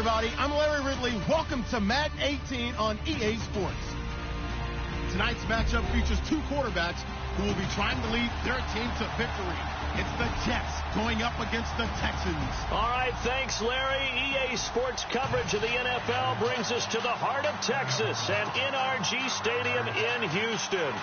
everybody. I'm Larry Ridley. Welcome to Madden 18 on EA Sports. Tonight's matchup features two quarterbacks who will be trying to lead their team to victory. It's the Jets going up against the Texans. All right, thanks, Larry. EA Sports coverage of the NFL brings us to the heart of Texas and NRG Stadium in Houston.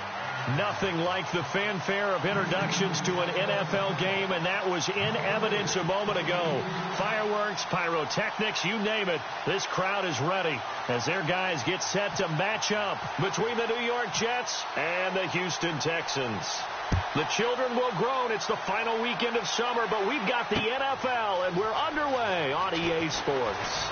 Nothing like the fanfare of introductions to an NFL game, and that was in evidence a moment ago. Fireworks, pyrotechnics, you name it. This crowd is ready as their guys get set to match up between the New York Jets and the Houston Texans. The children will groan. It's the final weekend of summer, but we've got the NFL, and we're underway on EA Sports.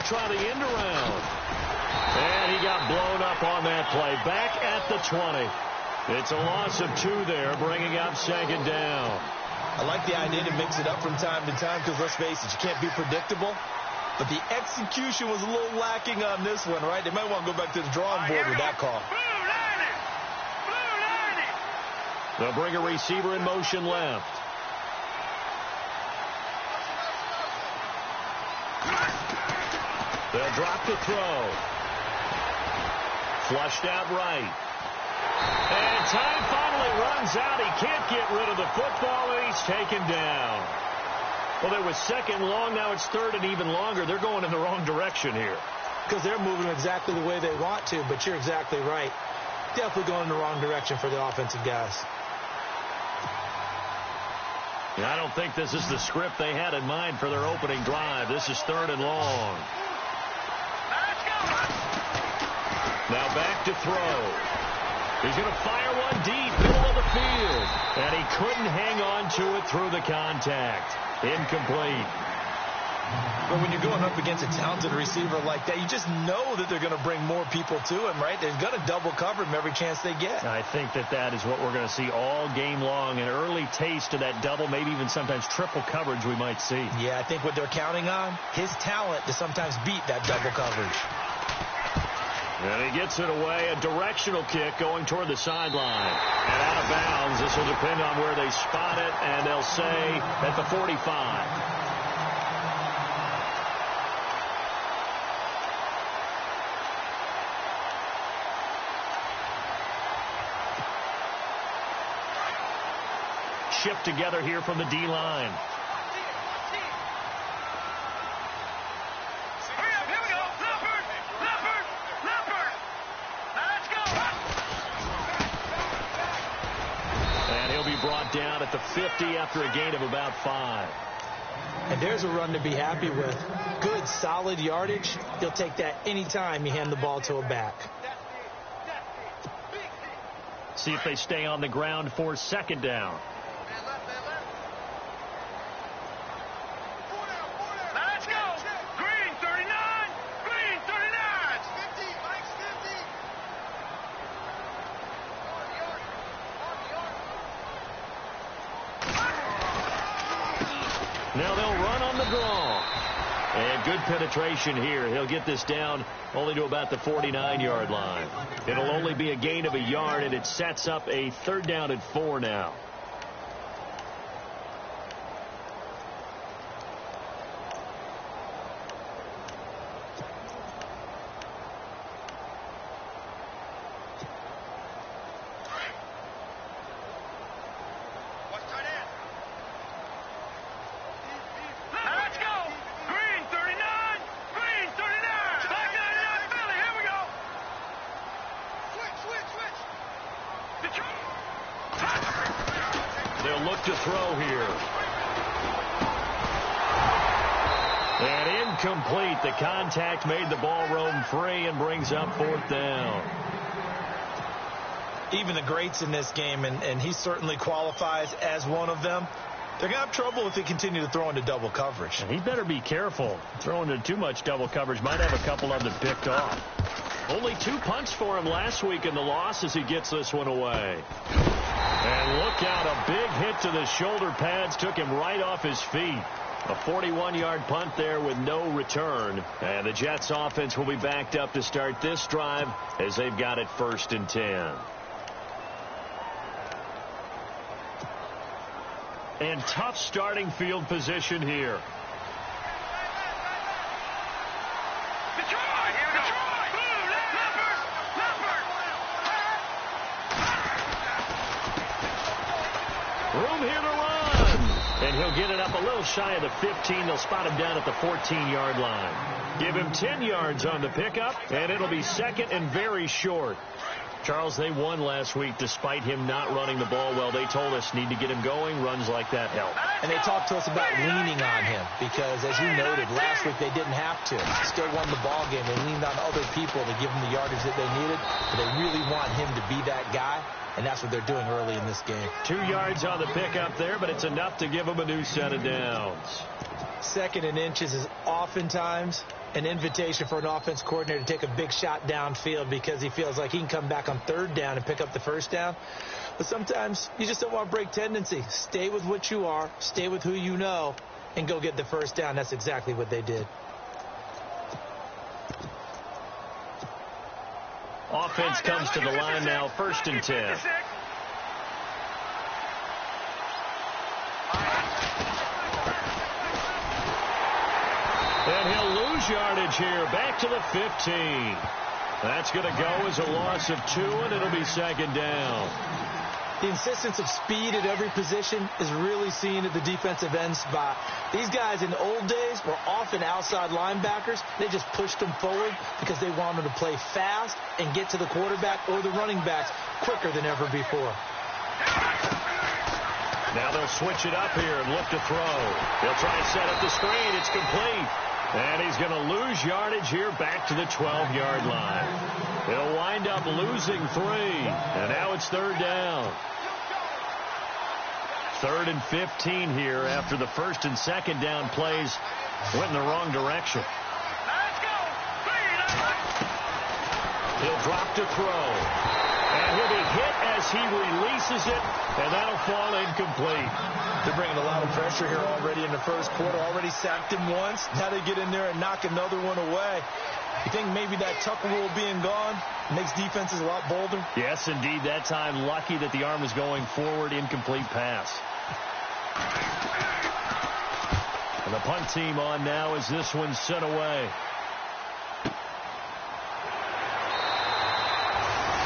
Try the end around. And he got blown up on that play. Back at the 20. It's a loss of 2 there, bringing up second down. I like the idea to mix it up from time to time because, let's face it, you can't be predictable. But the execution was a little lacking on this one, right? They might want to go back to the drawing board with that call. They'll bring a receiver in motion left. They'll drop the throw. Flushed out right. And time finally runs out. He can't get rid of the football, and he's taken down. Well, there was second long. Now it's third and even longer. They're going in the wrong direction here. Because they're moving exactly the way they want to, but you're exactly right. Definitely going in the wrong direction for the offensive guys. I don't think this is the script they had in mind for their opening drive. This is third and long. Now back to throw. He's going to fire one deep, middle of the field. And he couldn't hang on to it through the contact. Incomplete. But when you're going up against a talented receiver like that, you just know that they're going to bring more people to him, right? They're going to double cover him every chance they get. I think that is what we're going to see all game long. An early taste of that double, maybe even sometimes triple coverage we might see. Yeah, I think what they're counting on, his talent to sometimes beat that double coverage. And he gets it away, a directional kick going toward the sideline. And out of bounds, this will depend on where they spot it, and they'll say at the 45. Shift together here from the D-line. And he'll be brought down at the 50 after a gain of about 5. And there's a run to be happy with. Good, solid yardage. He'll take that anytime you hand the ball to a back. See if they stay on the ground for second down. Now they'll run on the draw. And good penetration here. He'll get this down only to about the 49-yard line. It'll only be a gain of a yard, and it sets up a third down and 4 now. They'll look to throw here. And incomplete. The contact made the ball roam free and brings up 4th down. Even the greats in this game, and he certainly qualifies as one of them, They're going to have trouble if they continue to throw into double coverage. And he better be careful. Throwing into too much double coverage might have a couple of them picked off. Only 2 punts for him last week in the loss as he gets this one away. And look out, a big hit to the shoulder pads took him right off his feet. A 41-yard punt there with no return. And the Jets offense will be backed up to start this drive as they've got it 1st and 10. And tough starting field position here. Room here to run. And he'll get it up a little shy of the 15. They'll spot him down at the 14-yard line. Give him 10 yards on the pickup, and it'll be 2nd and very short. Charles, they won last week despite him not running the ball well. They told us need to get him going. Runs like that help. And they talked to us about leaning on him because, as you noted, last week they didn't have to. Still won the ball game. They leaned on other people to give them the yardage that they needed. But they really want him to be that guy, and that's what they're doing early in this game. 2 yards on the pickup there, but it's enough to give him a new set of downs. 2nd and inches is oftentimes an invitation for an offense coordinator to take a big shot downfield because he feels like he can come back on 3rd down and pick up the 1st down. But sometimes you just don't want to break tendency. Stay with what you are, stay with who you know, and go get the 1st down. That's exactly what they did. Offense comes to the line now, 1st and 10. And he'll lose yardage here, back to the 15. That's going to go as a loss of 2, and it'll be 2nd down. The insistence of speed at every position is really seen at the defensive end spot. These guys in the old days were often outside linebackers. They just pushed them forward because they wanted to play fast and get to the quarterback or the running backs quicker than ever before. Now they'll switch it up here and look to throw. They'll try to set up the screen. It's complete. And he's going to lose yardage here back to the 12-yard line. He'll wind up losing 3. And now it's 3rd down. 3rd and 15 here after the 1st and 2nd down plays went in the wrong direction. He'll drop to throw. And he'll be hit as he releases it, and that'll fall incomplete. They're bringing a lot of pressure here already in the 1st quarter. Already sacked him once. Now they get in there and knock another one away. You think maybe that tuck rule being gone makes defenses a lot bolder? Yes, indeed. That time, lucky that the arm was going forward. Incomplete pass. And the punt team on now as this one's sent away.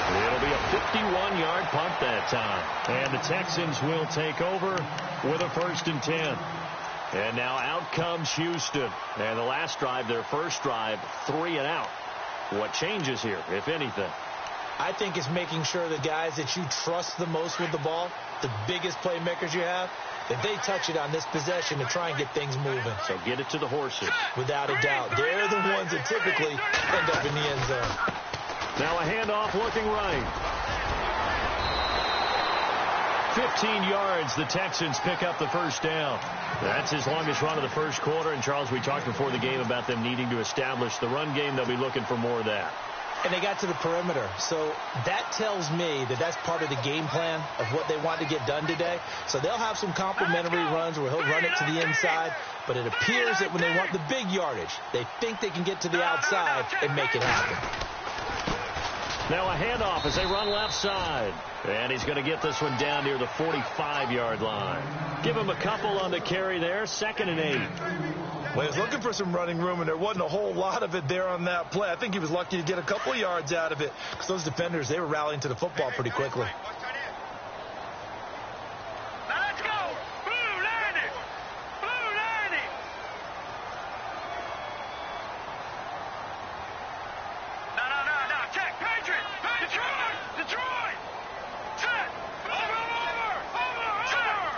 It'll be a 51-yard punt that time. And the Texans will take over with a 1st and 10. And now out comes Houston. And the last drive, their first drive, 3 and out. What changes here, if anything? I think it's making sure the guys that you trust the most with the ball, the biggest playmakers you have, that they touch it on this possession to try and get things moving. So get it to the horses. Without a doubt. They're the ones that typically end up in the end zone. Now a handoff looking right. 15 yards, the Texans pick up the 1st down. That's his longest run of the 1st quarter. And, Charles, we talked before the game about them needing to establish the run game. They'll be looking for more of that. And they got to the perimeter. So that tells me that that's part of the game plan of what they want to get done today. So they'll have some complimentary runs where he'll run it to the inside. But it appears that when they want the big yardage, they think they can get to the outside and make it happen. Now a handoff as they run left side. And he's going to get this one down near the 45-yard line. Give him a couple on the carry there. 2nd and 8. Well, he was looking for some running room, and there wasn't a whole lot of it there on that play. I think he was lucky to get a couple of yards out of it because those defenders, they were rallying to the football pretty quickly. Let's go! Blue landing! Blue landing! No. Check! Patriot! Detroit! Set! Over!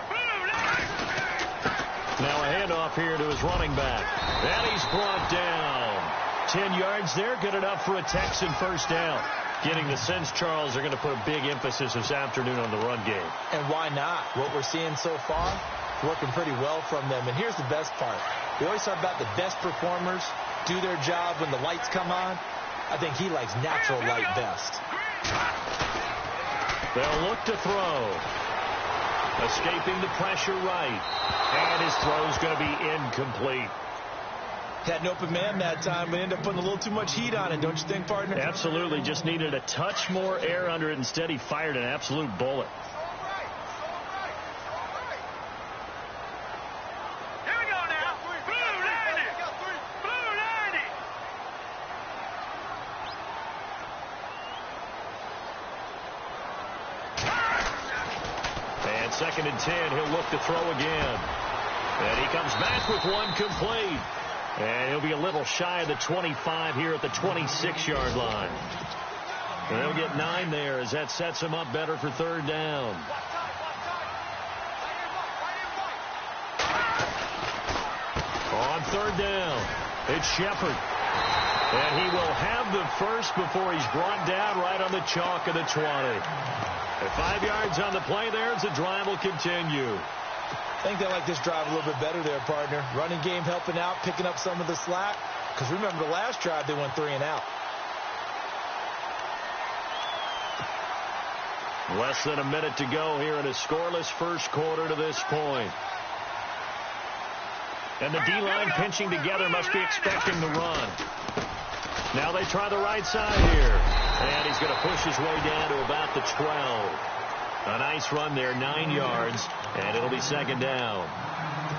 Blue landing! Now a handoff here to his running back. And he's brought down. 10 yards there, good enough for a Texan 1st down. Getting the sense, Charles, they're going to put a big emphasis this afternoon on the run game. And why not? What we're seeing so far, working pretty well from them. And here's the best part. We always talk about the best performers do their job when the lights come on. I think he likes natural light best. They'll look to throw. Escaping the pressure right. And his throw's going to be incomplete. Had an open man that time, but ended up putting a little too much heat on it, don't you think, partner? Absolutely. Just needed a touch more air under it. Instead, he fired an absolute bullet. Here we go now. Blue 90. Blue 90. And 2nd and 10, he'll look to throw again. And he comes back with one complete. And he'll be a little shy of the 25 here at the 26-yard line. And they'll get 9 there as that sets him up better for 3rd down. On 3rd down, it's Shepard. And he will have the first before he's brought down right on the chalk of the 20. At 5 yards on the play there as the drive will continue. I think they like this drive a little bit better there, partner. Running game helping out, picking up some of the slack. Because remember, the last drive, they went 3 and out. Less than a minute to go here in a scoreless first quarter to this point. And the D-line pinching together must be expecting the run. Now they try the right side here. And he's going to push his way down to about the 12. A nice run there, 9 yards, and it'll be 2nd down.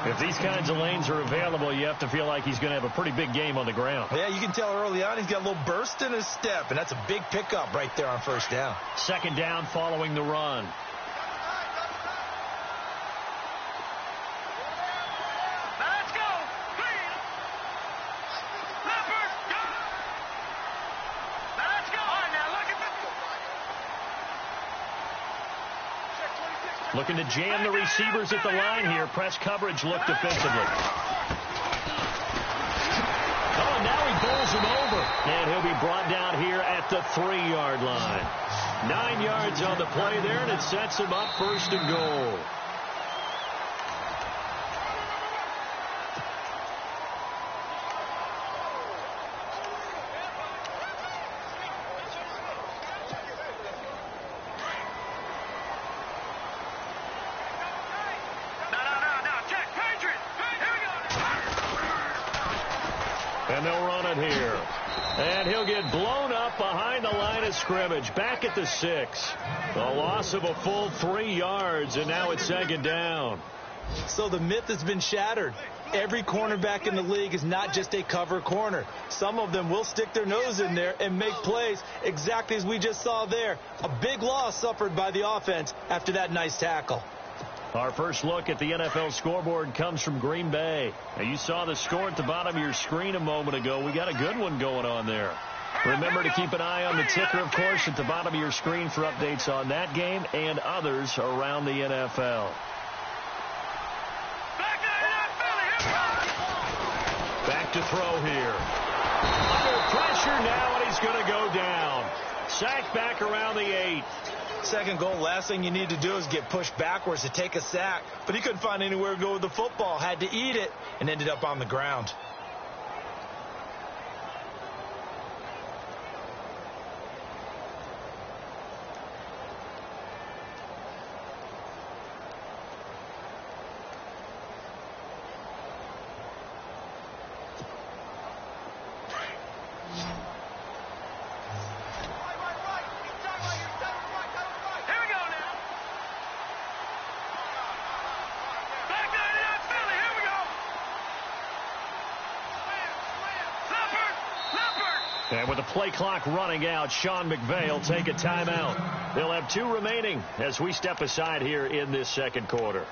If these kinds of lanes are available, you have to feel like he's going to have a pretty big game on the ground. Yeah, you can tell early on he's got a little burst in his step, and that's a big pickup right there on 1st down. 2nd down following the run. Let's go. Clean. Leopard, go. Let's go. All right, now look at this. Looking to jam the receivers at the line here. Press coverage look defensively. Oh, and now he bowls him over. And he'll be brought down here at the 3-yard line. 9 yards on the play there, and it sets him up 1st and goal. And they'll run it here. And he'll get blown up behind the line of scrimmage. Back at the 6. A loss of a full 3 yards, and now it's 2nd down. So the myth has been shattered. Every cornerback in the league is not just a cover corner. Some of them will stick their nose in there and make plays exactly as we just saw there. A big loss suffered by the offense after that nice tackle. Our first look at the NFL scoreboard comes from Green Bay. Now, you saw the score at the bottom of your screen a moment ago. We got a good one going on there. Remember to keep an eye on the ticker, of course, at the bottom of your screen for updates on that game and others around the NFL. Back to throw here. Under pressure now, and he's going to go down. Sacked back around the 8. 2nd goal, last thing you need to do is get pushed backwards to take a sack. But he couldn't find anywhere to go with the football. Had to eat it and ended up on the ground. And with the play clock running out, Sean McVay will take a timeout. They'll have 2 remaining as we step aside here in this 2nd quarter.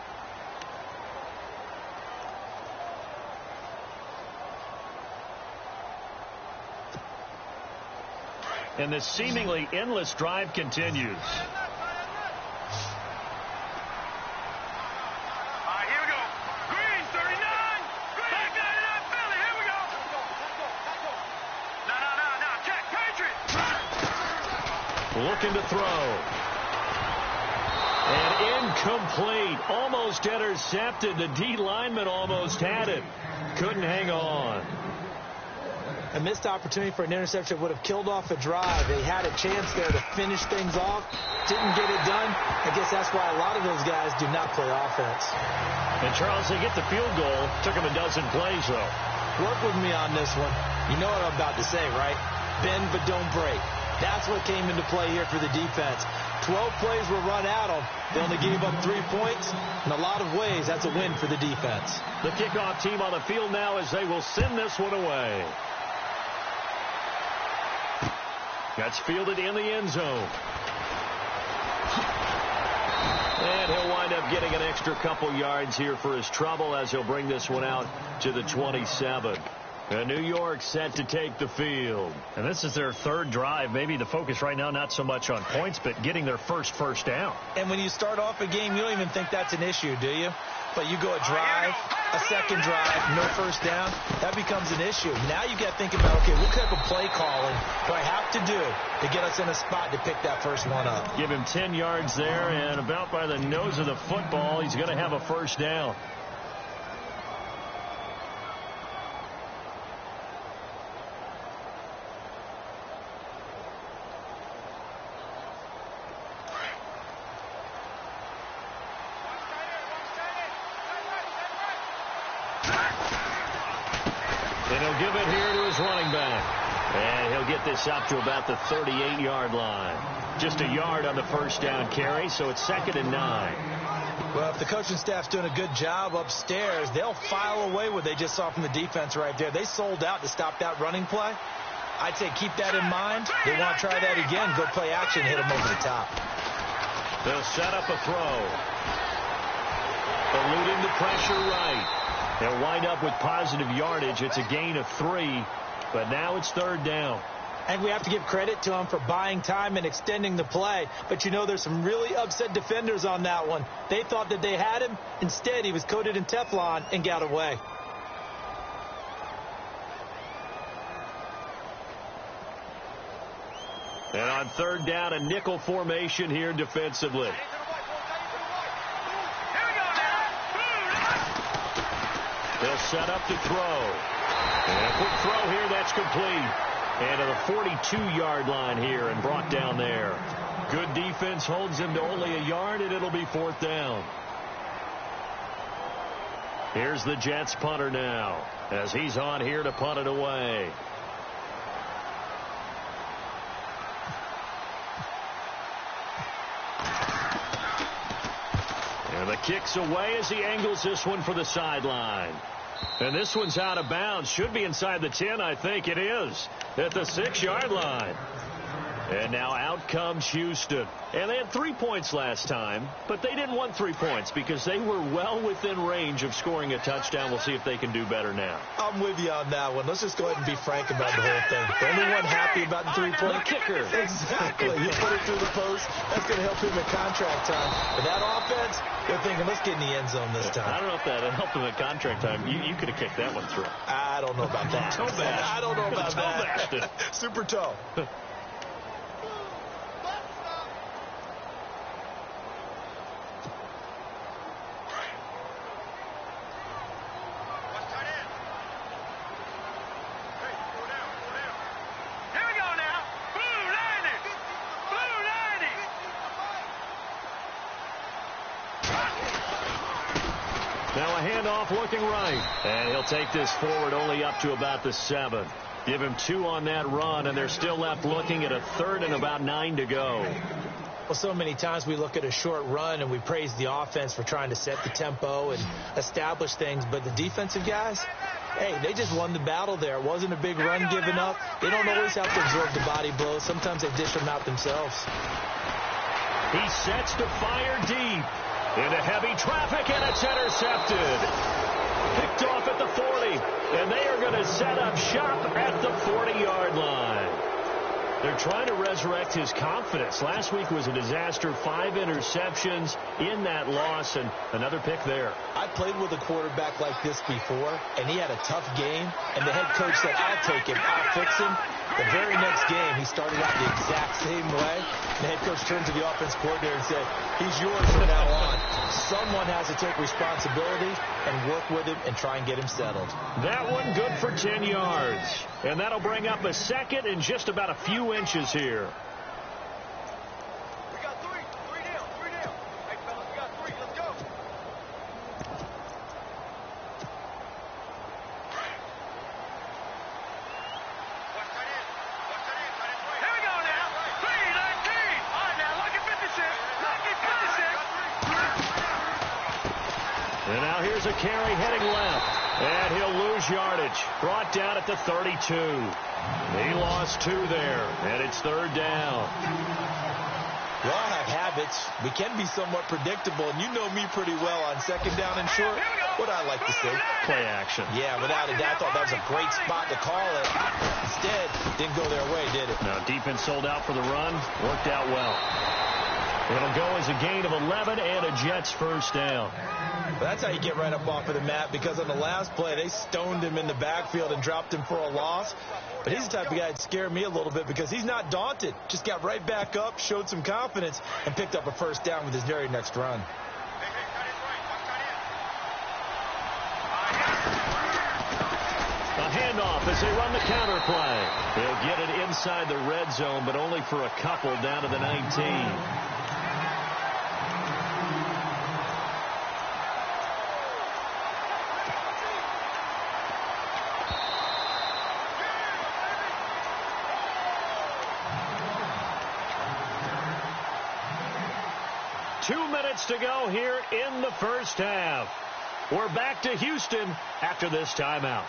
And this seemingly endless drive continues. Looking to throw. And incomplete. Almost intercepted. The D lineman almost had it. Couldn't hang on. A missed opportunity for an interception would have killed off a drive. They had a chance there to finish things off. Didn't get it done. I guess that's why a lot of those guys do not play offense. And, Charles, they get the field goal. Took them a dozen plays, though. Work with me on this one. You know what I'm about to say, right? Bend but don't break. That's what came into play here for the defense. 12 plays were run at them. They only gave up 3 points. In a lot of ways, that's a win for the defense. The kickoff team on the field now as they will send this one away. That's fielded in the end zone. And he'll wind up getting an extra couple yards here for his trouble as he'll bring this one out to the 27. And New York set to take the field. And this is their third drive. Maybe the focus right now not so much on points, but getting their first down. And when you start off a game, you don't even think that's an issue, do you? But you go a drive, a second drive, no first down, that becomes an issue. Now you got to think about, okay, what type of play calling do I have to do to get us in a spot to pick that first one up? Give him 10 yards there, and about by the nose of the football, he's going to have a first down. And he'll give it here to his running back. And he'll get this up to about the 38-yard line. Just a yard on the first down carry, so it's 2nd and 9. Well, if the coaching staff's doing a good job upstairs, they'll file away what they just saw from the defense right there. They sold out to stop that running play. I'd say keep that in mind. They want to try that again. Go play action, hit them over the top. They'll set up a throw. Eluding the pressure right. They'll wind up with positive yardage. It's a gain of 3, but now it's 3rd down. And we have to give credit to them for buying time and extending the play. But, you know, there's some really upset defenders on that one. They thought that they had him. Instead, he was coated in Teflon and got away. And on 3rd down, a nickel formation here defensively. They'll set up to throw. And a quick throw here, that's complete. And to the 42-yard line here and brought down there. Good defense holds him to only a yard, and it'll be 4th down. Here's the Jets punter now as he's on here to punt it away. And the kick's away as he angles this one for the sideline. And this one's out of bounds. Should be inside the 10, I think it is. At the 6-yard line. And now out comes Houston. And they had 3 points last time, but they didn't want 3 points because they were well within range of scoring a touchdown. We'll see if they can do better now. I'm with you on that one. Let's just go ahead and be frank about the whole thing. The only one happy about the 3-point kicker. Exactly. He'll put it through the post. That's going to help him at contract time. But that offense, they're thinking, let's get in the end zone this time. I don't know if that helped him at contract time. You could have kicked that one through. I don't know about that. Toe bash. I don't know about that. Super toe. Now a handoff looking right. And he'll take this forward only up to about the 7. Give him 2 on that run, and they're still left looking at a 3rd and about 9 to go. Well, so many times we look at a short run and we praise the offense for trying to set the tempo and establish things. But the defensive guys, hey, they just won the battle there. It wasn't a big run given up. They don't always have to absorb the body blows. Sometimes they dish them out themselves. He sets to fire deep. Into heavy traffic, and it's intercepted. Picked off at the 40, and they are going to set up shop at the 40-yard line. They're trying to resurrect his confidence. Last week was a disaster. 5 interceptions in that loss, and another pick there. I played with a quarterback like this before, and he had a tough game, and the head coach said, I'll take him, I'll fix him. The very next game, he started out the exact same way. The head coach turned to the offense coordinator and said, he's yours from now on. Someone has to take responsibility and work with him and try and get him settled. That one good for 10 yards. And that'll bring up a second and just about a few inches here. We got 3 down. Hey, fellas, we got 3. Let's go. Here we go now. 3-19. All right, now, lucky 56. Lucky 56. And now here's a carry heading left. And he'll lose yardage. Brought down at the 32. He lost 2 there. And it's 3rd down. We all have habits. We can be somewhat predictable. And you know me pretty well on 2nd down and short. What I like to say. Play action. Yeah, without a doubt. I thought that was a great spot to call it. Instead, didn't go their way, did it? Now defense sold out for the run. Worked out well. It'll go as a gain of 11 and a Jets 1st down. But that's how you get right up off of the mat, because on the last play, they stoned him in the backfield and dropped him for a loss. But he's the type of guy that scared me a little bit because he's not daunted. Just got right back up, showed some confidence, and picked up a 1st down with his very next run. A handoff as they run the counter play. They'll get it inside the red zone, but only for a couple down to the 19. 2 minutes to go here in the 1st half. We're back to Houston after this timeout.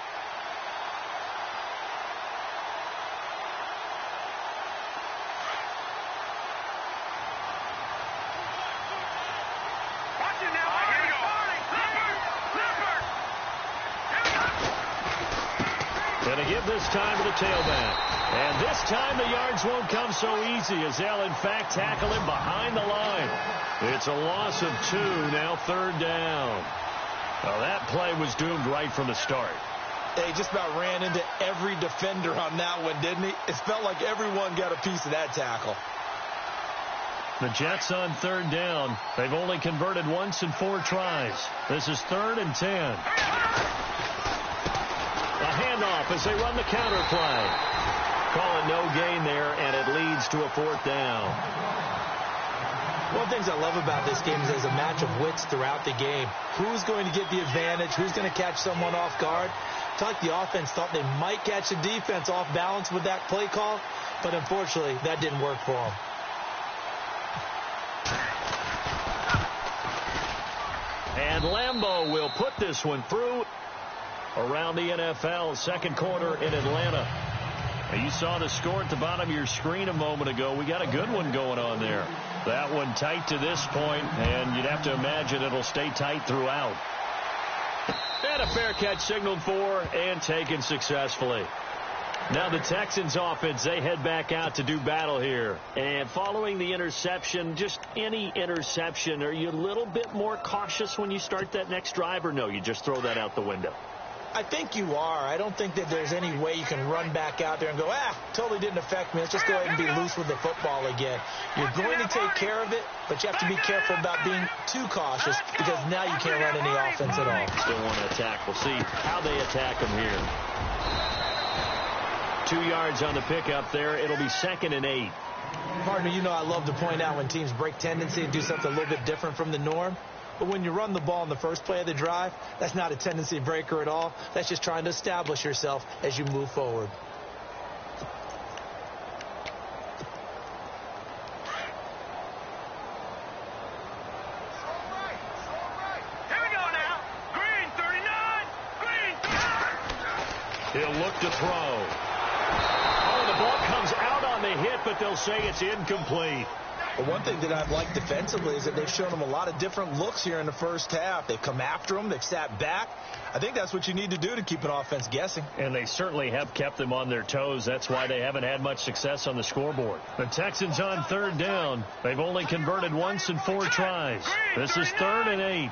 Going to give this time to the tailback. And this time the yards won't come so easy as they'll, in fact, tackle him behind the line. It's a loss of 2, now 3rd down. Well, that play was doomed right from the start. He just about ran into every defender on that one, didn't he? It felt like everyone got a piece of that tackle. The Jets on 3rd down. They've only converted once in 4 tries. This is 3rd and 10. A handoff as they run the counter play. Call it no gain there, and it leads to a 4th down. One of the things I love about this game is there's a match of wits throughout the game. Who's going to get the advantage? Who's going to catch someone off guard? I feel like the offense thought they might catch the defense off balance with that play call, but unfortunately, that didn't work for them. And Lambeau will put this one through around the NFL. 2nd quarter in Atlanta. You saw the score at the bottom of your screen a moment ago. We got a good one going on there. That one tight to this point, and you'd have to imagine it'll stay tight throughout. And a fair catch signaled for and taken successfully. Now the Texans offense, they head back out to do battle here. And following the interception, just any interception, are you a little bit more cautious when you start that next drive, or no, you just throw that out the window? I think you are. I don't think that there's any way you can run back out there and go, totally didn't affect me. Let's just go ahead and be loose with the football again. You're going to take care of it, but you have to be careful about being too cautious because now you can't run any offense at all. Still want to attack. We'll see how they attack them here. 2 yards on the pickup there. It'll be 2nd and 8. Partner, you know I love to point out when teams break tendency and do something a little bit different from the norm. But when you run the ball in the first play of the drive, that's not a tendency breaker at all. That's just trying to establish yourself as you move forward. Here we go now. Green 39. Green 39. He'll look to throw. Oh, the ball comes out on the hit, but they'll say it's incomplete. But one thing that I've liked defensively is that they've shown them a lot of different looks here in the first half. They've come after them. They've sat back. I think that's what you need to do to keep an offense guessing. And they certainly have kept them on their toes. That's why they haven't had much success on the scoreboard. The Texans on third down. They've only converted once in 4 tries. This is 3rd and 8.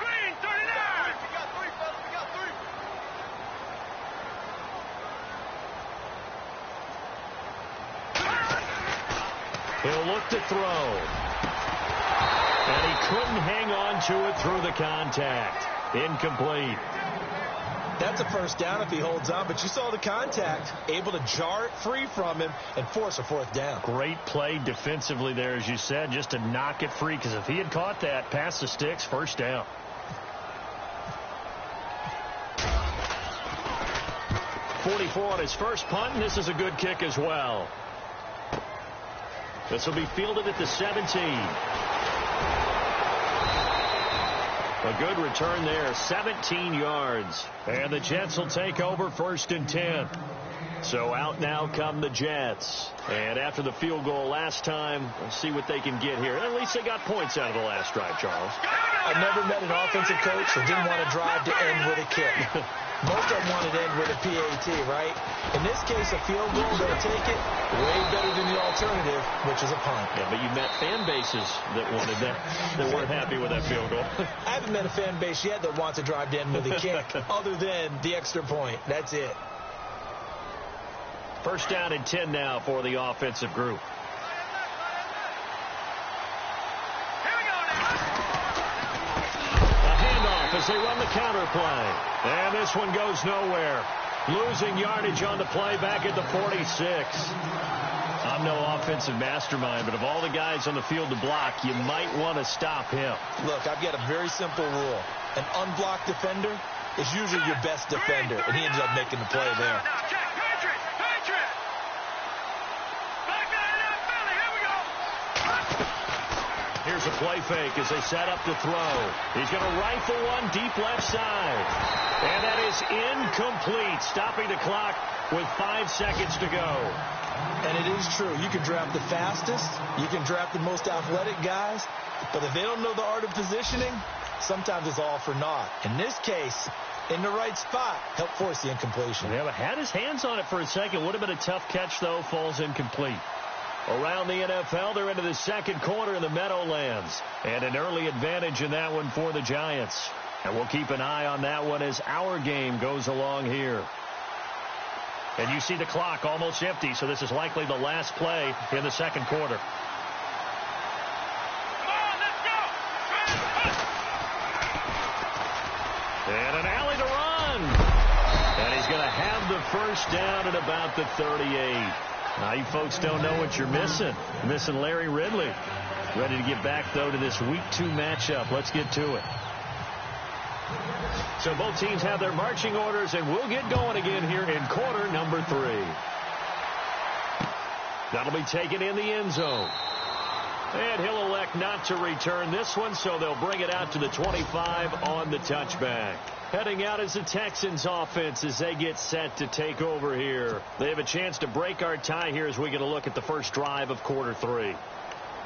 He'll look to throw. And he couldn't hang on to it through the contact. Incomplete. That's a first down if he holds on, but you saw the contact, able to jar it free from him and force a 4th down. Great play defensively there, as you said, just to knock it free, because if he had caught that, past the sticks, first down. .44 on his first punt, and this is a good kick as well. This will be fielded at the 17. A good return there, 17 yards. And the Jets will take over 1st and 10. So out now come the Jets. And after the field goal last time, we'll see what they can get here. At least they got points out of the last drive, Charles. I've never met an offensive coach that didn't want to drive to end with a kick. Most of them wanted to end with a PAT, right? In this case, a field goal, they'll take it way better than the alternative, which is a punt. Yeah, but you met fan bases that wanted that, that weren't happy with that field goal. I haven't met a fan base yet that wants to drive to end with a kick other than the extra point. That's it. 1st down and 10 now for the offensive group. As they run the counter play. And this one goes nowhere. Losing yardage on the play back at the 46. I'm no offensive mastermind, but of all the guys on the field to block, you might want to stop him. Look, I've got a very simple rule. An unblocked defender is usually your best defender, and he ends up making the play there. Here's a play fake as they set up to throw. He's going to rifle one deep left side. And that is incomplete, stopping the clock with 5 seconds to go. And it is true. You can draft the fastest. You can draft the most athletic guys. But if they don't know the art of positioning, sometimes it's all for naught. In this case, in the right spot, help force the incompletion. Yeah, but had his hands on it for a second. Would have been a tough catch, though. Falls incomplete. Around the NFL, they're into the second quarter in the Meadowlands. And an early advantage in that one for the Giants. And we'll keep an eye on that one as our game goes along here. And you see the clock almost empty, so this is likely the last play in the second quarter. Come on, let's go! And an alley to run. And he's going to have the first down at about the 38. Now, you folks don't know what you're missing. Missing Larry Ridley. Ready to get back, though, to this Week 2 matchup. Let's get to it. So both teams have their marching orders, and we'll get going again here in quarter number 3. That'll be taken in the end zone. And he'll elect not to return this one, so they'll bring it out to the 25 on the touchback. Heading out is the Texans offense as they get set to take over here. They have a chance to break our tie here as we get a look at the first drive of quarter 3.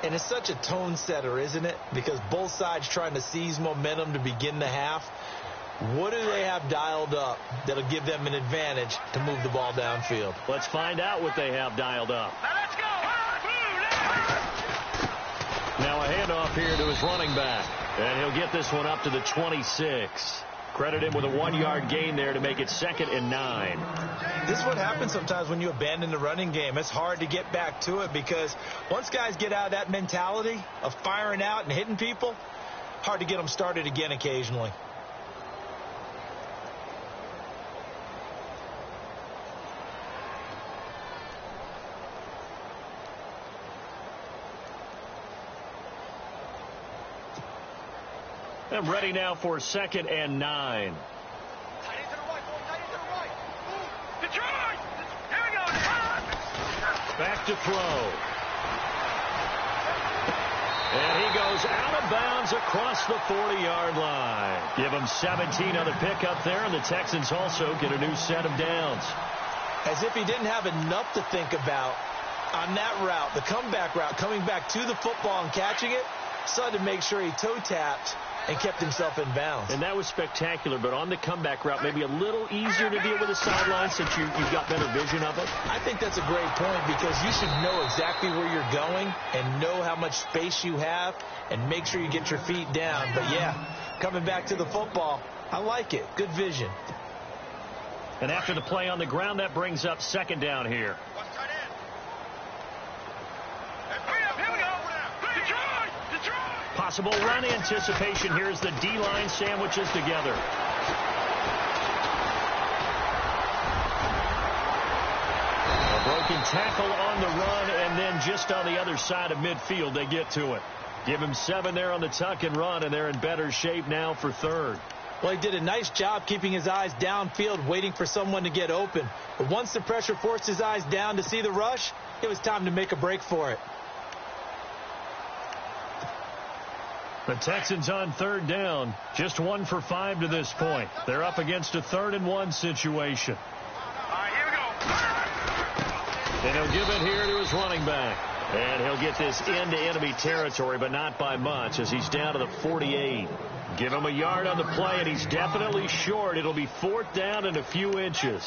And it's such a tone setter, isn't it? Because both sides trying to seize momentum to begin the half. What do they have dialed up that'll give them an advantage to move the ball downfield? Let's find out what they have dialed up. Now let's go! Now a handoff here to his running back. And he'll get this one up to the 26. Credit him with a 1-yard gain there to make it 2nd and 9. This is what happens sometimes when you abandon the running game. It's hard to get back to it because once guys get out of that mentality of firing out and hitting people, hard to get them started again occasionally. I'm ready now for 2nd and 9. Tight end to the right, boy. Tight end to the right. Detroit! Here we go. Back to throw. And he goes out of bounds across the 40-yard line. Give him 17 on the pickup there, and the Texans also get a new set of downs. As if he didn't have enough to think about, On that route, the comeback route, coming back to the football and catching it, so had to make sure he toe-tapped and kept himself in bounds. And that was spectacular, but on the comeback route, maybe a little easier to deal with the sideline since you've got better vision of it? I think that's a great point because you should know exactly where you're going and know how much space you have and make sure you get your feet down. But, yeah, coming back to the football, I like it. Good vision. And after the play on the ground, that brings up second down here. Possible run anticipation here as the D-line sandwiches together. A broken tackle on the run, and then just on the other side of midfield, they get to it. Give him 7 there on the tuck and run, and they're in better shape now for third. Well, he did a nice job keeping his eyes downfield, waiting for someone to get open. But once the pressure forced his eyes down to see the rush, it was time to make a break for it. The Texans on third down, just 1 for 5 to this point. They're up against a 3rd and 1 situation. Here we go. And he'll give it here to his running back. And he'll get this into enemy territory, but not by much as he's down to the 48. Give him a yard on the play, and he's definitely short. It'll be 4th down and a few inches.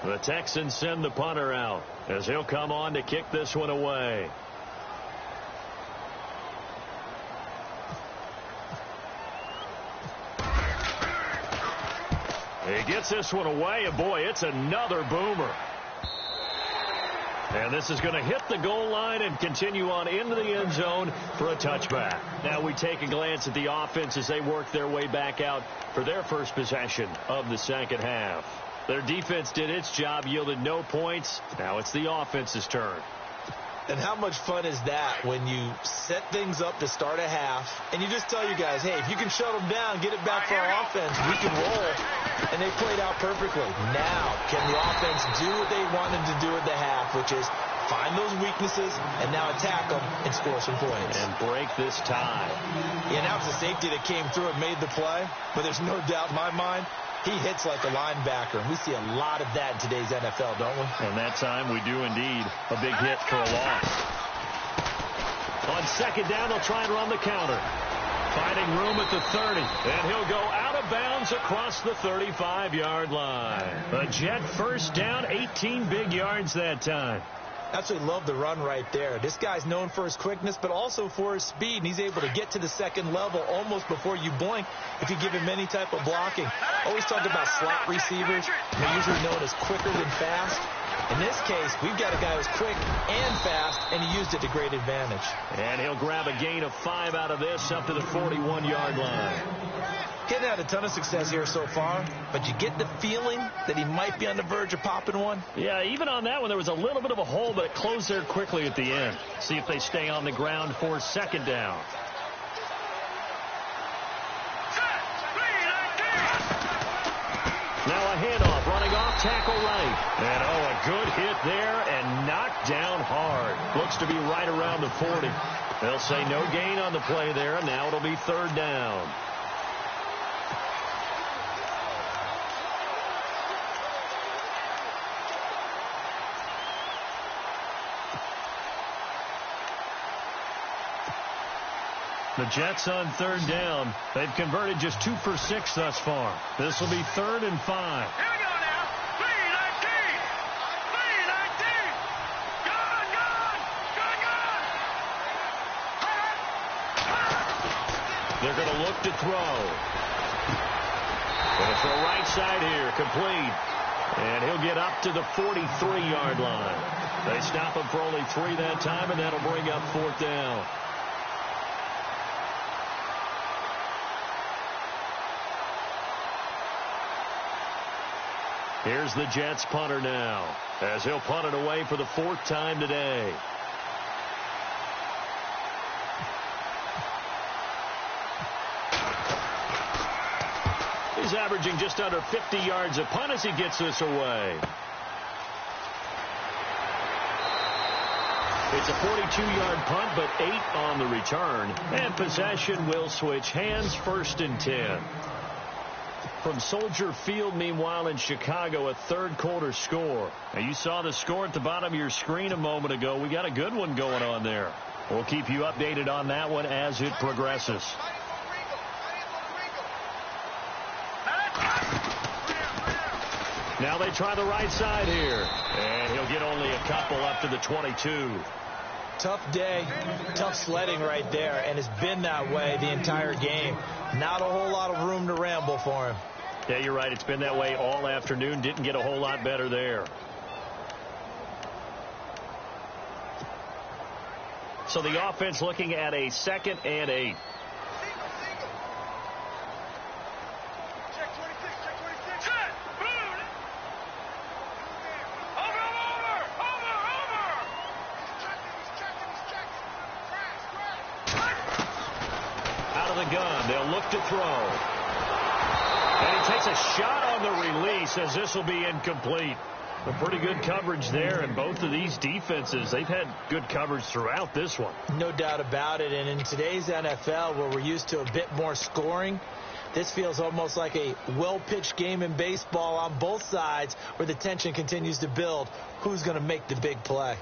The Texans send the punter out as he'll come on to kick this one away. He gets this one away, and boy, it's another boomer. And this is going to hit the goal line and continue on into the end zone for a touchback. Now we take a glance at the offense as they work their way back out for their first possession of the second half. Their defense did its job, yielded no points. Now it's the offense's turn. And how much fun is that when you set things up to start a half and you just tell your guys, hey, if you can shut them down, get it back for our offense, we can roll. And they played out perfectly. Now, can the offense do what they wanted to do at the half, which is find those weaknesses and now attack them and score some points. And break this tie. Yeah, that was a safety that came through and made the play. But there's no doubt in my mind, he hits like a linebacker. And we see a lot of that in today's NFL, don't we? And that time we do indeed. A big hit for a loss. On second down, they'll try and run the counter. Finding room at the 30. And he'll go out of bounds across the 35-yard line. A Jet first down, 18 big yards that time. Absolutely love the run right there. This guy's known for his quickness, but also for his speed. And he's able to get to the second level almost before you blink if you give him any type of blocking. Always talk about slot receivers. They're usually known as quicker than fast. In this case, we've got a guy who's quick and fast, and he used it to great advantage. And he'll grab a gain of 5 out of this up to the 41-yard line. Hadn't had a ton of success here so far, but you get the feeling that he might be on the verge of popping one. Yeah, even on that one, there was a little bit of a hole, but it closed there quickly at the end. See if they stay on the ground for second down. Now a handoff, running off tackle right. And a good hit there and knocked down hard. Looks to be right around the 40. They'll say no gain on the play there, and now it'll be third down. The Jets on third down. They've converted just 2 for 6 thus far. This will be 3rd and 5. Here we go now. 3-19. 3-19. Gone. They're going to look to throw. Going to throw right side here. Complete. And he'll get up to the 43-yard line. They stop him for only 3 that time, and that'll bring up 4th down. Here's the Jets punter now, as he'll punt it away for the 4th time today. He's averaging just under 50 yards a punt as he gets this away. It's a 42-yard punt, but 8 on the return. And possession will switch hands, 1st and 10. From Soldier Field, meanwhile, in Chicago, a third-quarter score. Now, you saw the score at the bottom of your screen a moment ago. We got a good one going on there. We'll keep you updated on that one as it progresses. Now they try the right side here. And he'll get only a couple up to the 22. Tough day, tough sledding right there, and it's been that way the entire game. Not a whole lot of room to ramble for him. Yeah, you're right. It's been that way all afternoon. Didn't get a whole lot better there. So the offense looking at a 2nd and 8. They'll look to throw. And he takes a shot on the release as this will be incomplete. A pretty good coverage there, and both of these defenses, they've had good coverage throughout this one. No doubt about it. And in today's NFL, where we're used to a bit more scoring, this feels almost like a well-pitched game in baseball on both sides where the tension continues to build. Who's going to make the big play?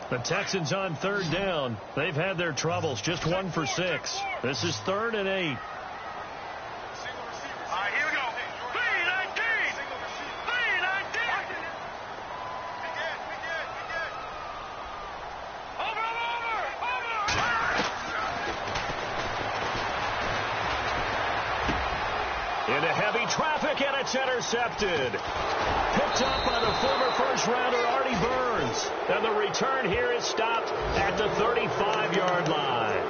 The Texans on 3rd down. They've had their troubles. Just 1 for 6. This is 3rd and 8. All right, here we go. 3-19. 3-19. Over. Into heavy traffic, and it's intercepted. Picked up by the former first-rounder Artie Burns. And the return here is stopped at the 35-yard line.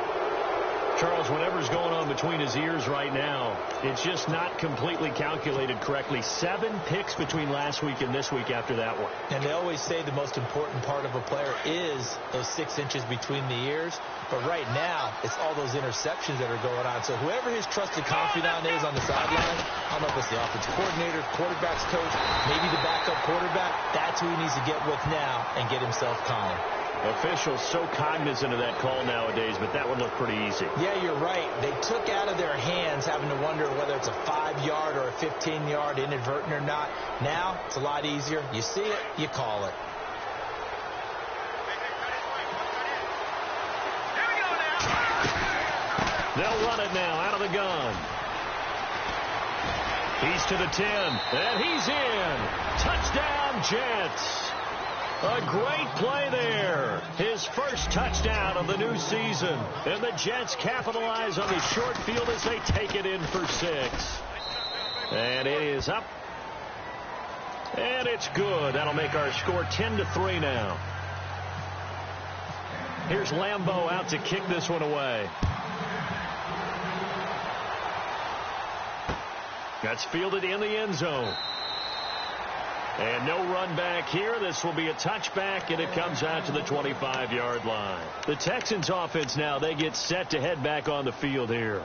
Charles, whatever's going on between his ears right now, it's just not completely calculated correctly. 7 picks between last week and this week after that one. And they always say the most important part of a player is those 6 inches between the ears. But right now, it's all those interceptions that are going on. So whoever his trusted confidant is on the sideline, I don't know if it's the offensive coordinator, quarterback's coach, maybe the backup quarterback, that's who he needs to get with now and get himself calm. Officials so cognizant of that call nowadays, but that one looked pretty easy. Yeah, you're right. They took out of their hands having to wonder whether it's a 5-yard or a 15-yard inadvertent or not. Now, it's a lot easier. You see it, you call it. They'll run it now out of the gun. He's to the 10, and he's in. Touchdown, Jets. A great play there. His first touchdown of the new season. And the Jets capitalize on the short field as they take it in for 6. And it is up. And it's good. That'll make our score 10-3 now. Here's Lambeau out to kick this one away. That's fielded in the end zone. And no run back here. This will be a touchback, and it comes out to the 25-yard line. The Texans offense now, they get set to head back on the field here.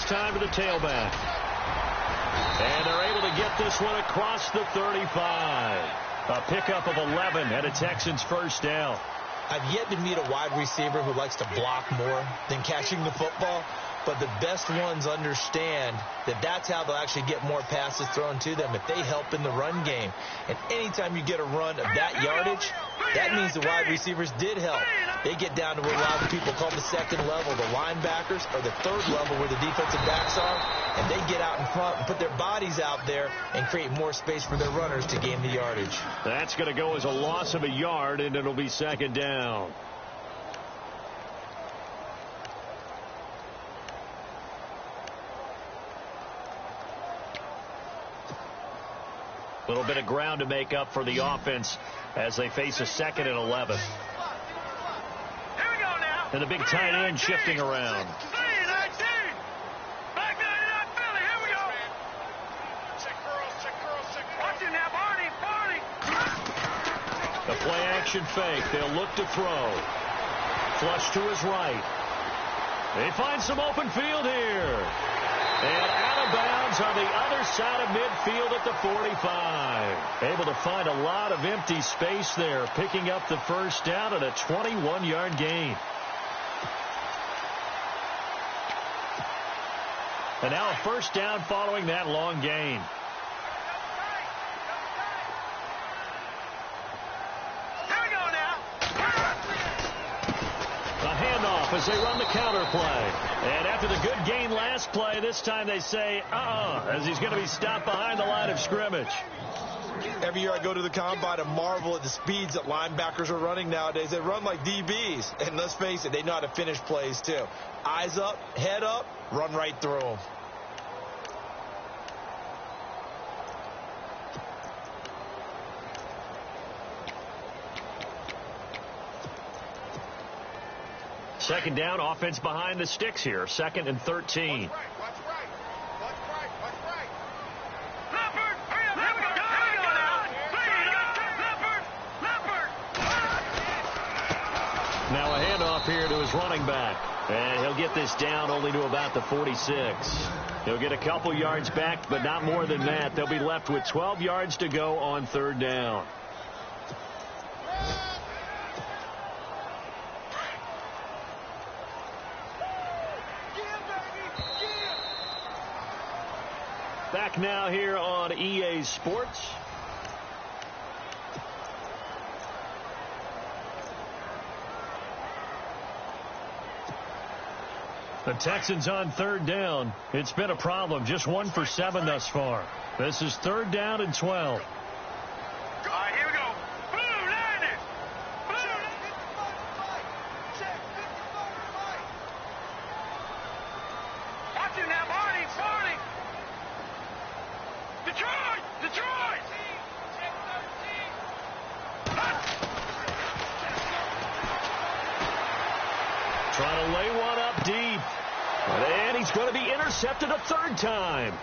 Time to the tailback. And they're able to get this one across the 35. A pickup of 11 and a Texans first down. I've yet to meet a wide receiver who likes to block more than catching the football, but the best ones understand that that's how they'll actually get more passes thrown to them if they help in the run game. And anytime you get a run of that yardage, that means the wide receivers did help. They get down to what a lot of people call the second level, the linebackers, or the third level where the defensive backs are, and they get out in front and put their bodies out there and create more space for their runners to gain the yardage. That's going to go as a loss of a yard, and it'll be 2nd down. A little bit of ground to make up for the offense as they face a 2nd and 11. And the big tight end shifting around. The play action fake. They'll look to throw. Flush to his right. They find some open field here. And out of bounds on the other side of midfield at the 45. Able to find a lot of empty space there, picking up the first down and a 21-yard gain. And now a first down following that long gain. As they run the counter play. And after the good gain last play, this time they say, as he's going to be stopped behind the line of scrimmage. Every year I go to the combine and marvel at the speeds that linebackers are running nowadays. They run like DBs. And let's face it, they know how to finish plays too. Eyes up, head up, run right through them. Second down, offense behind the sticks here. 2nd and 13. Now a handoff here to his running back. And he'll get this down only to about the 46. He'll get a couple yards back, but not more than that. They'll be left with 12 yards to go on 3rd down. Back now here on EA Sports. The Texans on 3rd down. It's been a problem. Just 1 for 7 thus far. This is 3rd down and 12. All right, here we go. Blue, Niners. Watch him now, Barney. Detroit. Trying to lay one up deep. And he's going to be intercepted a 3rd time.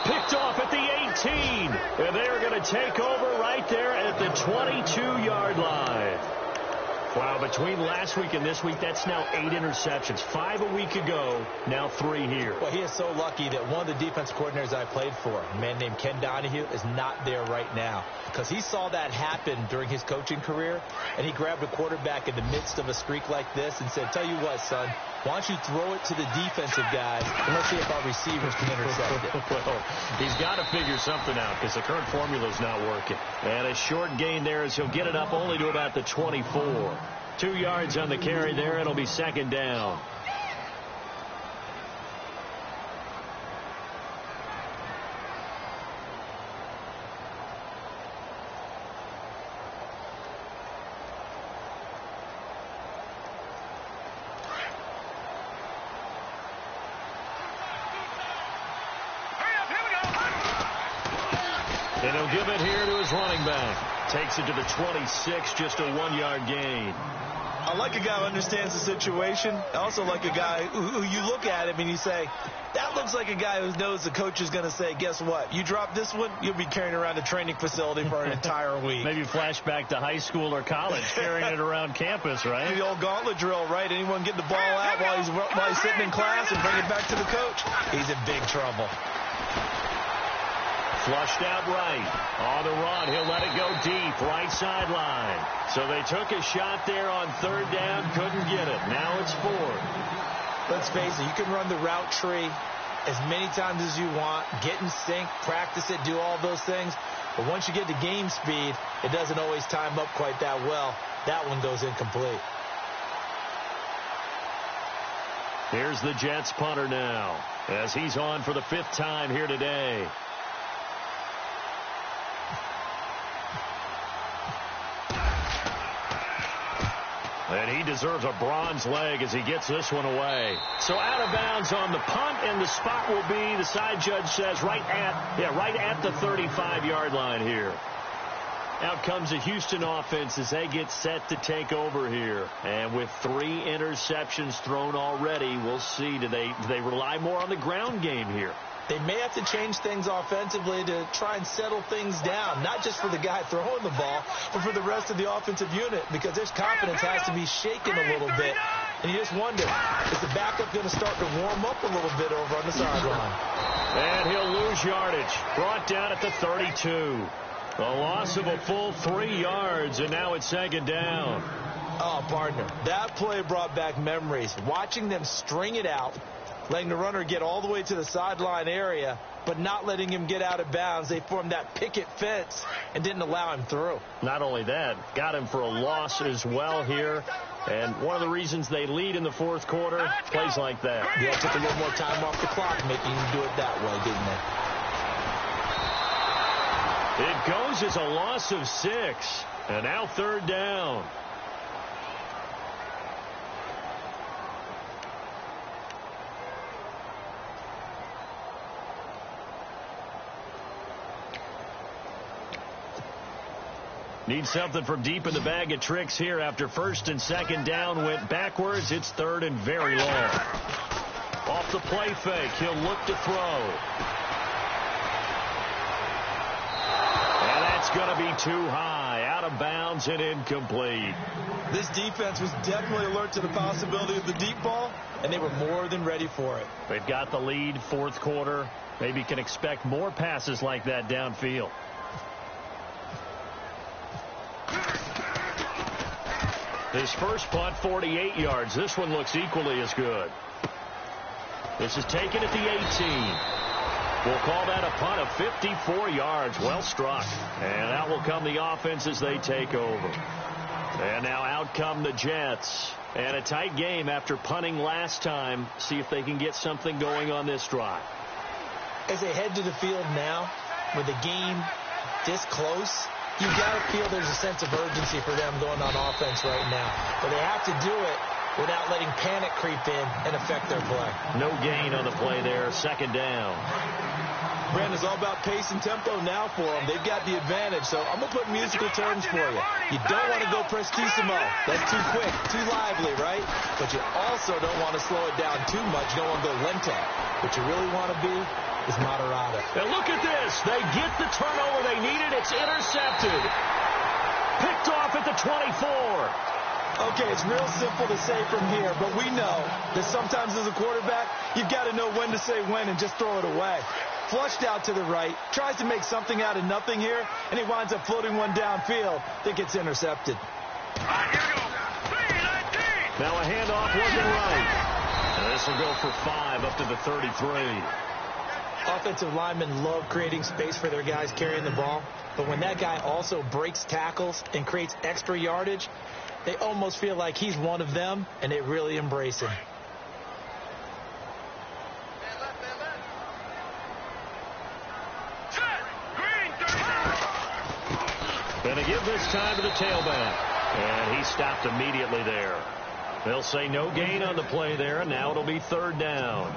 Picked off at the 18. And they're going to take over right there at the 22-yard line. Wow, between last week and this week, that's now 8 interceptions. 5 a week ago, now 3 here. Well, he is so lucky that one of the defense coordinators I played for, a man named Ken Donahue, is not there right now. Because he saw that happen during his coaching career, and he grabbed a quarterback in the midst of a streak like this and said, tell you what, son, why don't you throw it to the defensive guys, and let's see if our receivers can intercept it. Well, he's got to figure something out because the current formula is not working. And a short gain there as he'll get it up only to about the 24. 2 yards on the carry there. It'll be 2nd down. And he'll give it here to his running back. Takes it to the 26, just a 1-yard gain. I like a guy who understands the situation. I also like a guy who you look at him and you say, that looks like a guy who knows the coach is going to say, guess what? You drop this one, you'll be carrying around a training facility for an entire week. Maybe flashback to high school or college, carrying it around campus, right? The old gauntlet drill, right? Anyone get the ball out while he's sitting in class and bring it back to the coach? He's in big trouble. Flushed out right. On the run, he'll let it go deep, right sideline. So they took a shot there on 3rd down, couldn't get it. Now it's 4th. Let's face it, you can run the route tree as many times as you want, get in sync, practice it, do all those things. But once you get to game speed, it doesn't always time up quite that well. That one goes incomplete. Here's the Jets punter now, as he's on for the 5th time here today. And he deserves a bronze leg as he gets this one away. So out of bounds on the punt, and the spot will be, the side judge says, right at the 35-yard line here. Out comes the Houston offense as they get set to take over here. And with 3 interceptions thrown already, we'll see. Do they rely more on the ground game here? They may have to change things offensively to try and settle things down, not just for the guy throwing the ball, but for the rest of the offensive unit, because their confidence has to be shaken a little bit. And you just wonder, is the backup going to start to warm up a little bit over on the sideline? And he'll lose yardage. Brought down at the 32. A loss of a full 3 yards, and now it's second down. Oh, partner, that play brought back memories. Watching them string it out, letting the runner get all the way to the sideline area, but not letting him get out of bounds. They formed that picket fence and didn't allow him through. Not only that, got him for a loss as well here. And one of the reasons they lead in the fourth quarter, plays like that. Yeah, took a little more time off the clock, making him do it that way, didn't they? It goes as a loss of 6. And now third down. Need something from deep in the bag of tricks here after first and second down went backwards. It's third and very long. Off the play fake, he'll look to throw. And that's going to be too high, out of bounds and incomplete. This defense was definitely alert to the possibility of the deep ball, and they were more than ready for it. They've got the lead, fourth quarter. Maybe can expect more passes like that downfield. His first punt, 48 yards. This one looks equally as good. This is taken at the 18. We'll call that a punt of 54 yards. Well struck. And out will come the offense as they take over. And now out come the Jets. And a tight game after punting last time. See if they can get something going on this drive. As they head to the field now, with the game this close, you've got to feel there's a sense of urgency for them going on offense right now. But they have to do it without letting panic creep in and affect their play. No gain on the play there. Second down. Brandon's all about pace and tempo now for them. They've got the advantage, so I'm going to put musical terms for you. You don't want to go prestissimo. That's too quick, too lively, right? But you also don't want to slow it down too much. You don't want to go lente. What you really want to be is moderado. And look at this. They get the turnover they needed. It's intercepted. Picked off at the 24. Okay, it's real simple to say from here, but we know that sometimes as a quarterback, you've got to know when to say when and just throw it away. Flushed out to the right, tries to make something out of nothing here, and he winds up floating one downfield that gets intercepted. Now a handoff wasn't right. And this will go for 5 up to the 33. Offensive linemen love creating space for their guys carrying the ball, but when that guy also breaks tackles and creates extra yardage, they almost feel like he's one of them, and they really embrace him. Gonna give this time to the tailback. And he stopped immediately there. They'll say no gain on the play there, and now it'll be third down.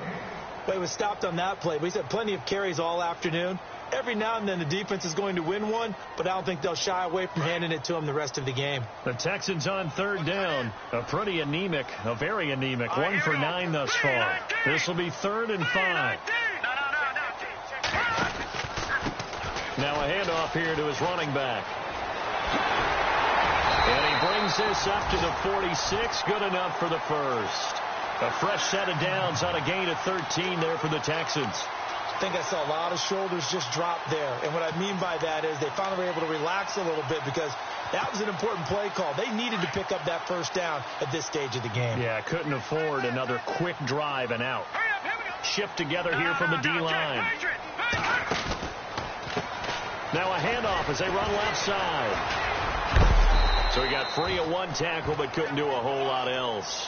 Well, he was stopped on that play. He's had plenty of carries all afternoon. Every now and then the defense is going to win one, but I don't think they'll shy away from handing it to him the rest of the game. The Texans on third down. A very anemic. 1 for 9 thus far. This will be 3rd and 5. Now a handoff here to his running back. And he brings this up to the 46. Good enough for the first. A fresh set of downs on a gain of 13 there for the Texans. I think I saw a lot of shoulders just drop there. And what I mean by that is they finally were able to relax a little bit because that was an important play call. They needed to pick up that first down at this stage of the game. Yeah, couldn't afford another quick drive and out. Shift together here from the D-line. Now a handoff as they run left side. So he got free of one tackle but couldn't do a whole lot else.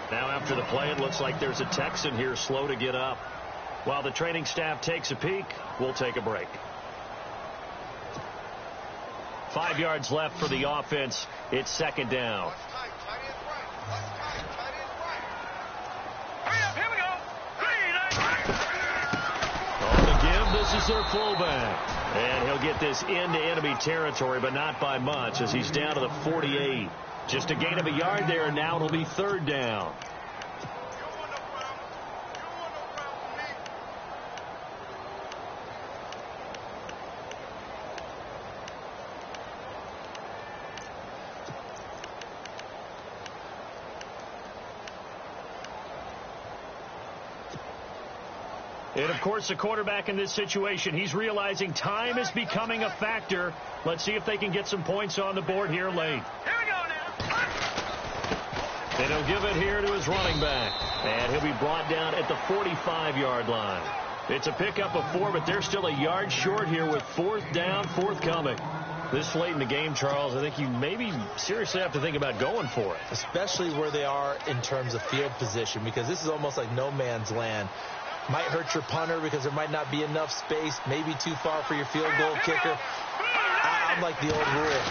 Now after the play, it looks like there's a Texan here slow to get up. While the training staff takes a peek, we'll take a break. 5 yards left for the offense. It's second down. is their fullback. And he'll get this into enemy territory, but not by much, as he's down to the 48. Just a gain of a yard there, and now it'll be third down. And, of course, the quarterback in this situation, he's realizing time is becoming a factor. Let's see if they can get some points on the board here late. Here we go now. And he'll give it here to his running back. And he'll be brought down at the 45-yard line. It's a pickup of 4, but they're still a yard short here with fourth down forthcoming. This late in the game, Charles, I think you maybe seriously have to think about going for it. Especially where they are in terms of field position, because this is almost like no man's land. Might hurt your punter because there might not be enough space, maybe too far for your field goal kicker. I'm like the old rule.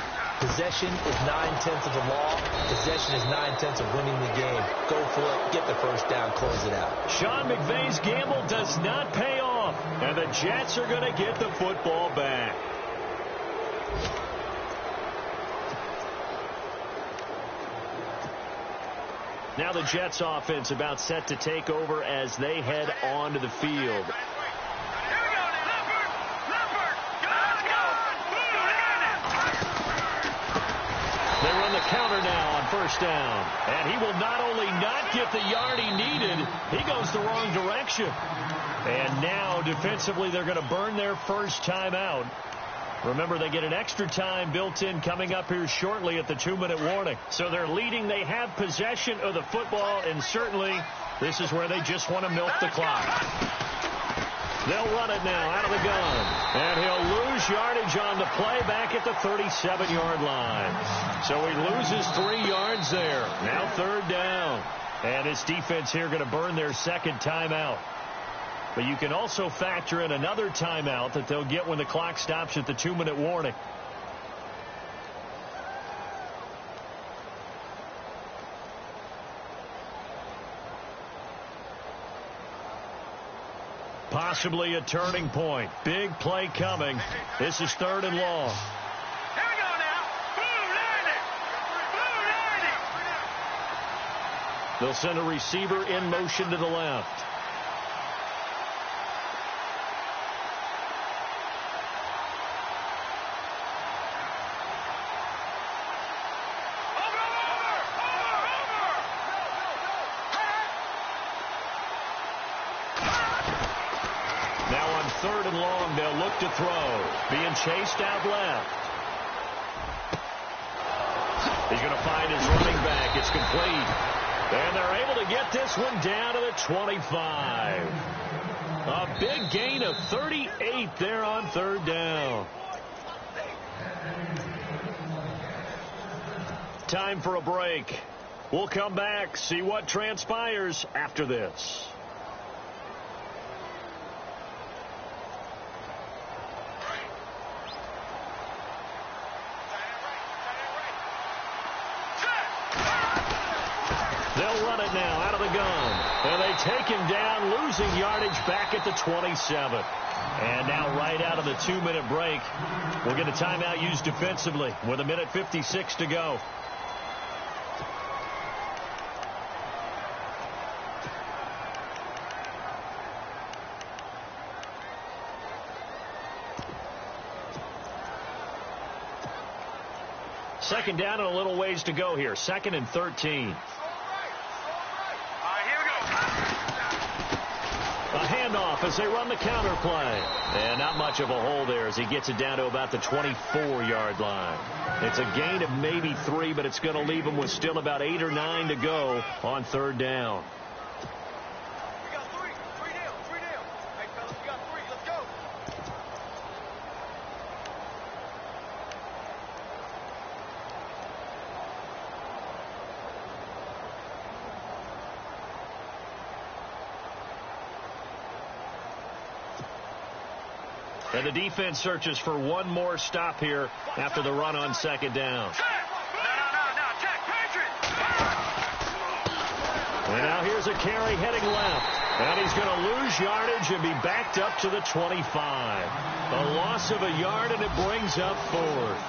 Possession is 9/10 of the law. Possession is 9/10 of winning the game. Go for it. Get the first down. Close it out. Sean McVay's gamble does not pay off, and the Jets are going to get the football back. Now the Jets offense about set to take over as they head onto the field. They run the counter now on first down. And he will not only not get the yard he needed, he goes the wrong direction. And now defensively they're going to burn their first timeout. Remember, they get an extra time built in coming up here shortly at the 2-minute warning. So they're leading. They have possession of the football, and certainly this is where they just want to milk the clock. They'll run it now out of the gun. And he'll lose yardage on the play back at the 37-yard line. So he loses 3 yards there. Now third down. And his defense here going to burn their second timeout. But you can also factor in another timeout that they'll get when the clock stops at the 2-minute warning. Possibly a turning point. Big play coming. This is third and long. Here we go now. Boom, 90. They'll send a receiver in motion to the left. Third and long, they'll look to throw. Being chased out left. He's going to find his running back. It's complete. And they're able to get this one down to the 25. A big gain of 38 there on third down. Time for a break. We'll come back, see what transpires after this. They'll run it now out of the gun. And they take him down, losing yardage back at the 27. And now right out of the 2-minute break, we'll get a timeout used defensively with 1:56 to go. Second down and a little ways to go here. 2nd and 13. A handoff as they run the counter play. And not much of a hole there as he gets it down to about the 24-yard line. It's a gain of maybe 3, but it's going to leave him with still about 8 or 9 to go on third down. We got 3. 3 down. 3 down. Hey, fellas, we got 3. Let's go. And the defense searches for one more stop here after the run on second down. No, check, Patriot. And now here's a carry heading left. And he's going to lose yardage and be backed up to the 25. A loss of a yard, and it brings up fourth.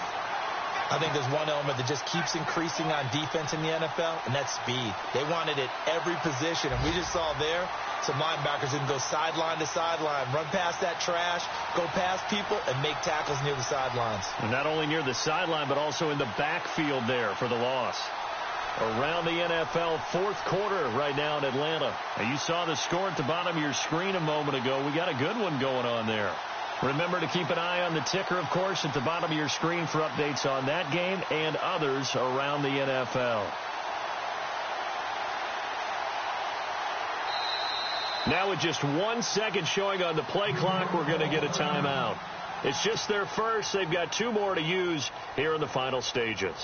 I think there's one element that just keeps increasing on defense in the NFL, and that's speed. They want it at every position, and we just saw there some linebackers who can go sideline to sideline, run past that trash, go past people, and make tackles near the sidelines. And not only near the sideline, but also in the backfield there for the loss. Around the NFL, fourth quarter right now in Atlanta. And you saw the score at the bottom of your screen a moment ago. We got a good one going on there. Remember to keep an eye on the ticker, of course, at the bottom of your screen for updates on that game and others around the NFL. Now with just 1 second showing on the play clock, we're going to get a timeout. It's just their first. They've got 2 more to use here in the final stages.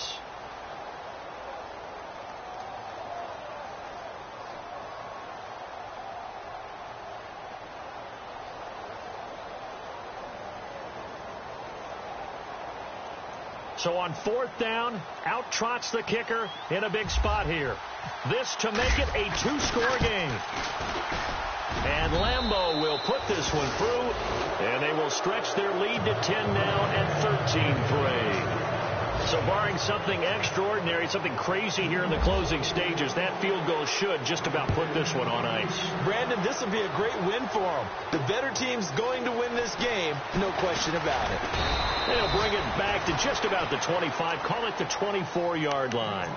So on fourth down, out trots the kicker in a big spot here. This to make it a 2-score game. And Lambeau will put this one through, and they will stretch their lead to 10 now and 13-3. So barring something extraordinary, something crazy here in the closing stages, that field goal should just about put this one on ice. Brandon, this will be a great win for them. The better team's going to win this game, no question about it. They'll bring it back to just about the 25, call it the 24-yard line.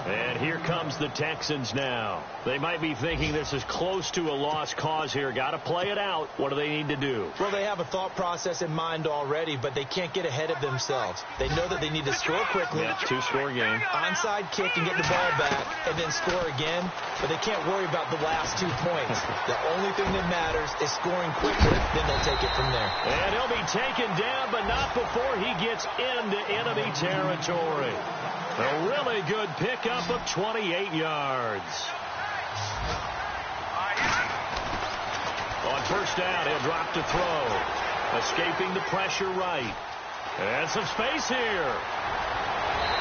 And here comes the Texans now. They might be thinking this is close to a lost cause here. Got to play it out. What do they need to do? Well, they have a thought process in mind already, but they can't get ahead of themselves. They know that they need to score quickly. Yeah, 2-score game. Onside kick and get the ball back and then score again, but they can't worry about the last 2 points. The only thing that matters is scoring quicker, then they'll take it from there. And he'll be taken down, but not before he gets into enemy territory. A really good pickup of 28 yards. On first down, he'll drop to throw. Escaping the pressure right. And some space here.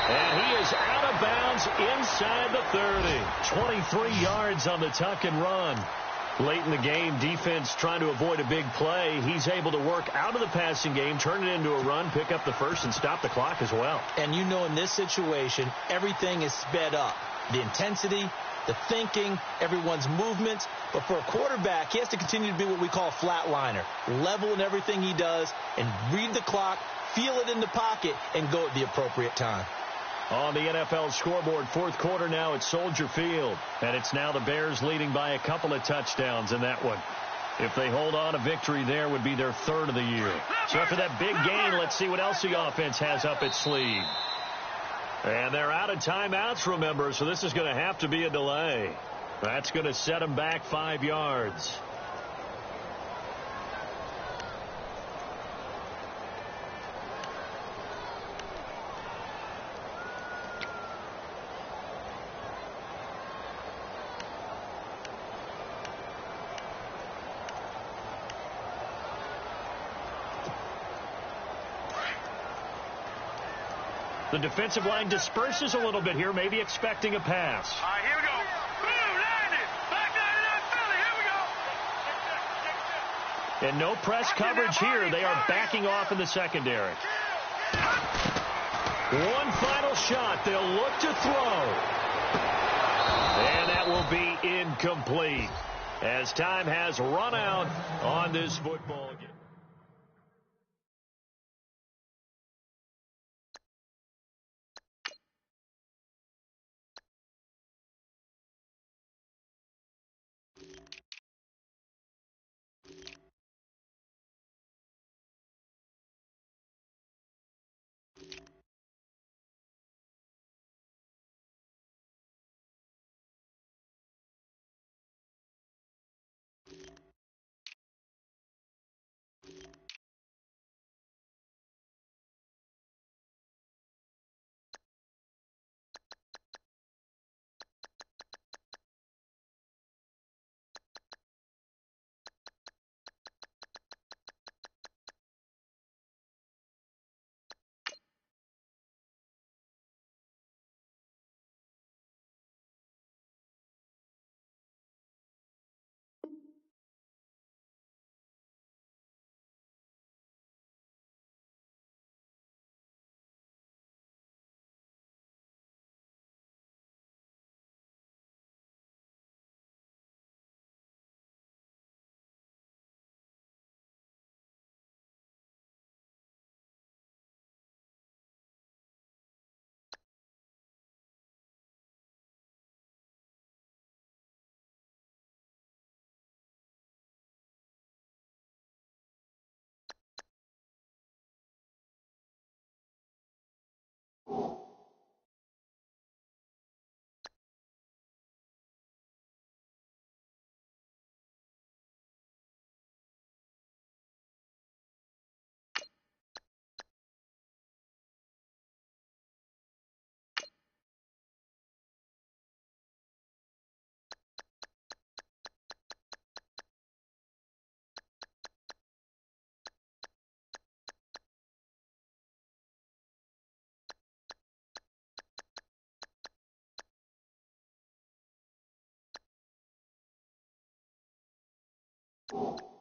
And he is out of bounds inside the 30. 23 yards on the tuck and run. Late in the game, defense trying to avoid a big play. He's able to work out of the passing game, turn it into a run, pick up the first, and stop the clock as well. And you know in this situation, everything is sped up. The intensity, the thinking, everyone's movement. But for a quarterback, he has to continue to be what we call a flatliner. Level in everything he does and read the clock, feel it in the pocket, and go at the appropriate time. On the NFL scoreboard, fourth quarter now at Soldier Field. And it's now the Bears leading by a couple of touchdowns in that one. If they hold on, a victory there would be their third of the year. So after that big gain, let's see what else the offense has up its sleeve. And they're out of timeouts, remember, so this is going to have to be a delay. That's going to set them back 5 yards. The defensive line disperses a little bit here, maybe expecting a pass. All right, here we go. Boom, landed. Back 99 Philly. Here we go. And no press coverage here. They are backing off in the secondary. One final shot. They'll look to throw. And that will be incomplete as time has run out on this football game. you.